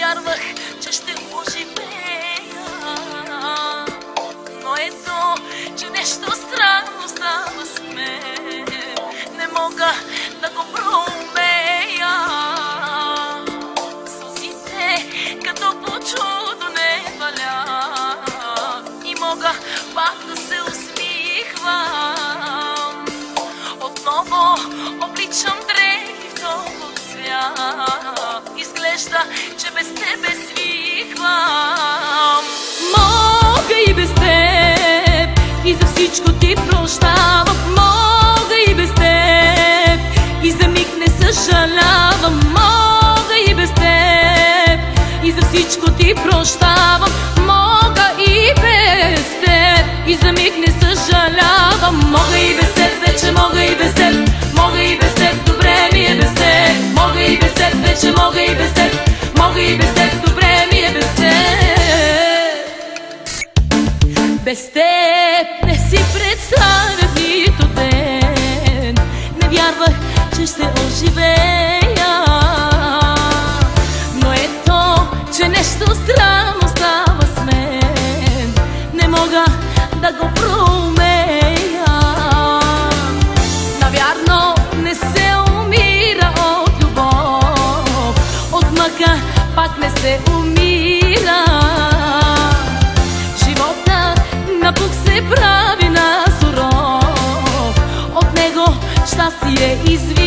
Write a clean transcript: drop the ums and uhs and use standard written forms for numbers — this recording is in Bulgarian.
вярвах, че ще оживея, но ето, че нещо странно става с мен. Не мога да го проумея. Сълзите като по чудо не валят и мога пак да се усмихвам. Отново обличам дрехи в този свят. Изглежда, че без тебе свиквам. Мога и без теб, и за всичко ти прощавам. Мога и без теб, и за миг не съжалявам. Мога и без теб, и за всичко ти прощавам. Мога и без теб, и за миг не съжалявам. Мога и без теб, вече мога и без теб. Мога и без теб, добре ми е без теб. Мога и без теб, вече мога и без теб. Мога и без теб, добре ми е без теб. Без теб не си представях нито ден. Не вярвах, че ще оживея, но ето, че нещо странно става с мен. Не мога да го проумея. Навярно не се умира от любов, от мъка пак не се умира. Живота напук се прави на суров, от него щастие извира.